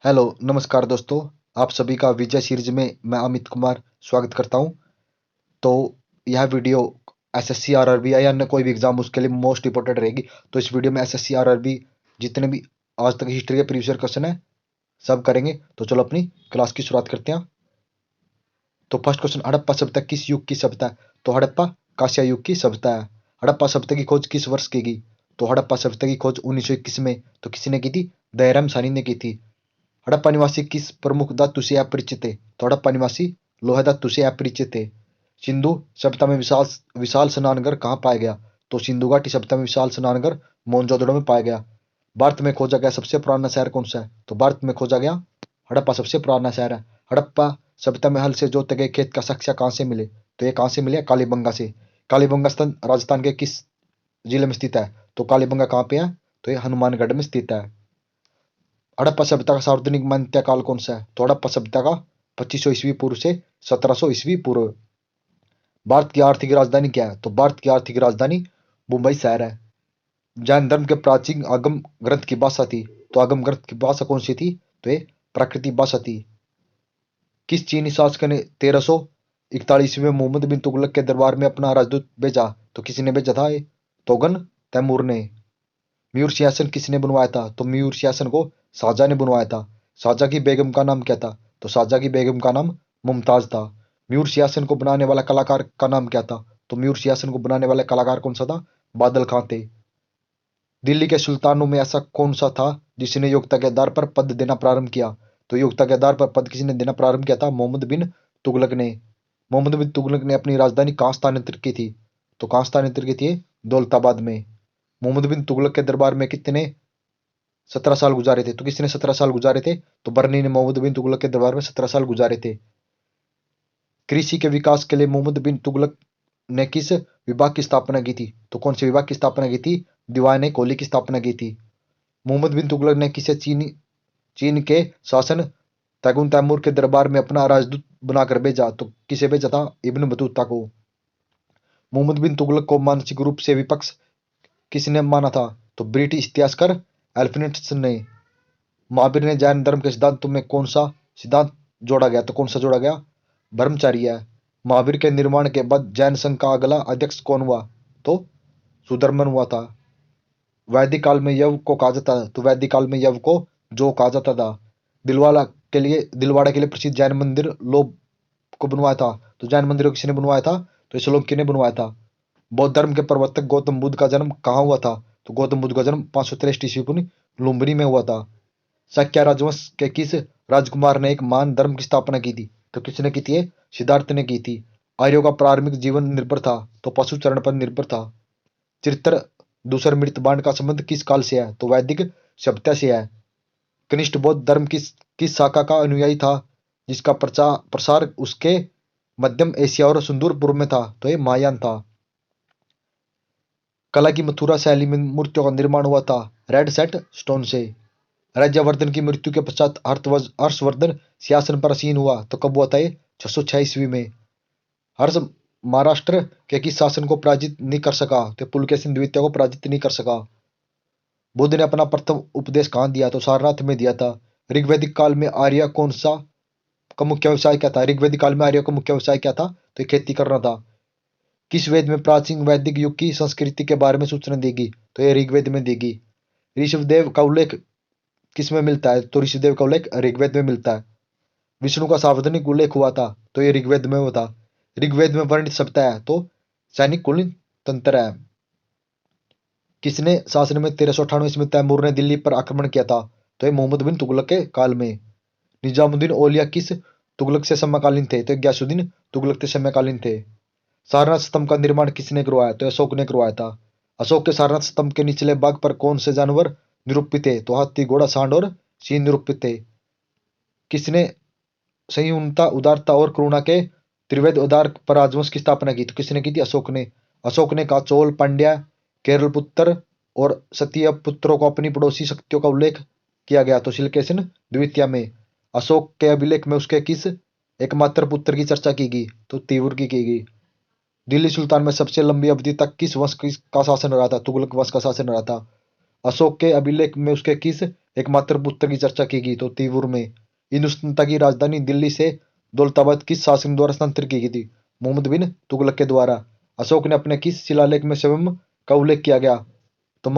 Hello, नमस्कार दोस्तों। आप सभी का विजय सीरीज में मैं अमित कुमार स्वागत करता हूं। तो यह वीडियो एसएससी आरआरबी या अन्य कोई भी एग्जाम उसके लिए मोस्ट इंपोर्टेंट रहेगी। तो इस वीडियो में एसएससी आरआरबी जितने भी आज तक हिस्ट्री के प्रीवियस ईयर क्वेश्चन है सब करेंगे। तो चलो अपनी क्लास की शुरुआत करते हैं। तो फर्स्ट क्वेश्चन, हड़प्पा सभ्यता किस युग की सभ्यता है? तो हड़प्पा कांस्य युग की सभ्यता है। हड़प्पा सभ्यता की खोज किस वर्ष की गई? तो हड़प्पा सभ्यता की खोज 1921 में। तो किसने की थी? दयाराम साहनी ने की थी। हड़प्पा निवासी किस प्रमुख धातु से अपरिचित थे? तो हड़प्पा निवासी लोहा धातु से अपरिचित थे। सिंधु सभ्यता में विशाल विशाल स्नानघर कहाँ पाया गया? तो सिंधु घाटी सभ्यता में विशाल स्नानघर मोहनजोदड़ो में पाया गया। भारत में खोजा गया सबसे पुराना शहर कौन सा है? तो भारत में खोजा गया हड़प्पा सबसे पुराना शहर है। हड़प्पा सभ्यता में हल से जोते गए खेत का साक्ष्य कहाँ से मिले? तो ये कहाँ से मिले? कालीबंगा से। कालीबंगा स्थान राजस्थान के किस जिले में स्थित है? तो कालीबंगा कहाँ पे है? तो ये हनुमानगढ़ में स्थित है। हड़प्पा सभ्यता का सार्वजनिक मान्यता काल कौन सा है? तो हड़प्पा सभ्यता का 2500 ईस्वी पूर्व से 1700 ईस्वी पूर्व। भारत की आर्थिक राजधानी क्या है? तो भारत की आर्थिक राजधानी मुंबई शहर है। जैन धर्म के प्राचीन आगम ग्रंथ की भाषा थी। तो आगम ग्रंथ की भाषा कौन सी थी? तो ये प्राकृतिक भाषा थी। किस चीनी शासक ने 1341 ईस्वी में मोहम्मद बिन तुगलक के दरबार में अपना राजदूत भेजा? तो किसी ने भेजा था? तोगन तैमूर ने। मयूर सिंहासन किसने बनवाया था? तो मयूर सिंहासन को शाहजहां ने बनवाया था। शाहजहां की बेगम का नाम क्या था? तो शाहजहां की बेगम का नाम मुमताज था। मयूर सिंहासन को बनाने वाला कलाकार का नाम क्या था? तो मयूर सिंहासन को बनाने वाला कलाकार कौन सा था? बादल खां थे। दिल्ली के सुल्तानों में ऐसा कौन सा था जिसने योग्यता के आधार पर पद देना प्रारंभ किया? तो योग्यता के आधार पर पद किसने देना प्रारंभ किया था? मोहम्मद बिन तुगलक ने। मोहम्मद बिन तुगलक ने अपनी राजधानी कहाँ स्थानांतरित की थी? तो कहाँ स्थानांतरित की थी? दौलताबाद में। मोहम्मद बिन तुगलक के दरबार में कितने 17 साल गुजारे थे? तो किसने 17 साल गुजारे थे? तो बर्नी ने मोहम्मद बिन तुगलक के दरबार में 17 साल गुजारे थे। कृषि के विकास के लिए मोहम्मद बिन तुगलक ने किस विभाग की स्थापना की थी? तो कौन से विभाग की स्थापना की थी? दीवान कोली की स्थापना की थी। मोहम्मद बिन तुगलक ने किसे चीन के शासन तैगुन तैमूर के दरबार में अपना राजदूत बनाकर भेजा? तो किसे भेजा था? इब्न बतूता को। मोहम्मद बिन तुगलक को मानसिक रूप से विपक्ष किसने माना था? तो ब्रिटिश इतिहासकार एल्फ्रेड ने। महावीर ने जैन धर्म के सिद्धांतों में कौन सा सिद्धांत जोड़ा गया? तो कौन सा जोड़ा गया? ब्रह्मचर्य। महावीर के निर्माण के बाद जैन संघ का अगला अध्यक्ष कौन हुआ? तो सुधर्मन हुआ था। वैदिक काल में यव को कहा जाता था। तो वैदिक काल में यव को जो कहा जाता था। दिलवाड़ा के लिए प्रसिद्ध जैन मंदिर लोभ को बनवाया था। तो जैन मंदिर को किसने बनवाया था? तो श्लोकी ने बनवाया था। बौद्ध धर्म के प्रवर्तक गौतम बुद्ध का जन्म कहाँ हुआ था? तो गौतम बुद्ध का जन्म 563 ईस्वी पूर्व लुम्बिनी में हुआ था। शाक्य राजवंश के किस राजकुमार ने एक मान धर्म की स्थापना की थी? तो किसने की थी? सिद्धार्थ ने की थी। आर्यों का प्रारंभिक जीवन निर्भर था। तो पशु चरण पर निर्भर था। चरित्र दूसर मृत बाण का संबंध किस काल से है? तो वैदिक सभ्यता से है। कनिष्ठ बौद्ध धर्म किस शाखा का अनुयायी था जिसका प्रसार उसके मध्यम एशिया और सुदूर पूर्व में था? तो ये महायान था। कला की मथुरा शैली में मूर्तियों का निर्माण हुआ था रेड सेट स्टोन से। राज्यवर्धन की मृत्यु के पश्चात हर्षवर्धन सिंहासन पर आसीन हुआ। तो कब हुआ था ये? 606 ईस्वी में। हर्ष महाराष्ट्र के किस शासन को पराजित नहीं कर सका? तो पुलकेशिन द्वितीय को पराजित नहीं कर सका। बुद्ध ने अपना प्रथम उपदेश कहाँ दिया? तो सारनाथ में दिया था। ऋग्वैदिक काल में आर्य कौन सा का मुख्य व्यवसाय क्या था? ऋग्वैदिक काल में आर्य का मुख्य व्यवसाय क्या था? तो खेती करना था। किस वेद में प्राचीन वैदिक युग की संस्कृति के बारे में सूचना देगी? तो ये ऋग्वेद में देगी। ऋषभदेव का उल्लेख किस में मिलता है? तो ऋषभदेव का उल्लेख ऋग्वेद में मिलता है। विष्णु का सार्वजनिक उल्लेख हुआ था। तो ये ऋग्वेद में हुआ था। ऋग्वेद में वर्णित शब्द है तो सैनिक कुलीन तंत्र है। किसने शासन में 1398 ईस्वी में तैमूर ने दिल्ली पर आक्रमण किया था? तो ये मोहम्मद बिन तुगलक के काल में। निजामुद्दीन औलिया किस तुगलक से समकालीन थे? तो गयासुद्दीन तुगलक से समकालीन थे। सारनाथ स्तंभ का निर्माण किसने करवाया? तो अशोक ने करवाया था। अशोक के सारनाथ स्तंभ के निचले भाग पर कौन से जानवर निरूपित थे? तो हाथी, घोड़ा, सांड और सिंह निरूपित थे। किसने संयुक्ता उदारता और करुणा के त्रिवेद उदार पर राजवंश की स्थापना की? तो किसने की थी? अशोक ने। अशोक ने कहा चोल, पांड्या, केरल पुत्र और सतीय पुत्रों को अपनी पड़ोसी शक्तियों का उल्लेख किया गया। तो शिलकेशन द्वितीय में। अशोक के अभिलेख में उसके किस एकमात्र पुत्र की चर्चा की गई? तो तीव्र की गई। दिल्ली सुल्तान में सबसे लंबी अवधि तक किस वंश का शासन रहा था? तुगलक वंश का शासन रहा था। अशोक के अभिलेख में उसके किस एकमात्र पुत्र की चर्चा की गई? तो तिब्बूर में। हिंदुस्तान की राजधानी दिल्ली से दौलताबाद किस शासक द्वारा स्थानांतरित की गई थी? मोहम्मद बिन तुगलक के द्वारा। अशोक ने अपने किस शिलालेख में स्वयं का उल्लेख किया गया? तो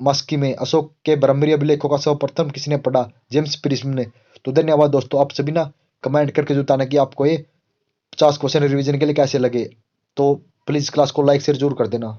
मास्की में। अशोक के ब्राह्मणी अभिलेखों का सर्वप्रथम किसने पढ़ा? जेम्स प्रिस्म ने। तो धन्यवाद दोस्तों, आप सभी ना कमेंट करके बताना कि आपको ये 50 क्वेश्चन रिवीजन के लिए कैसे लगे। तो प्लीज क्लास को लाइक शेयर जरूर कर देना।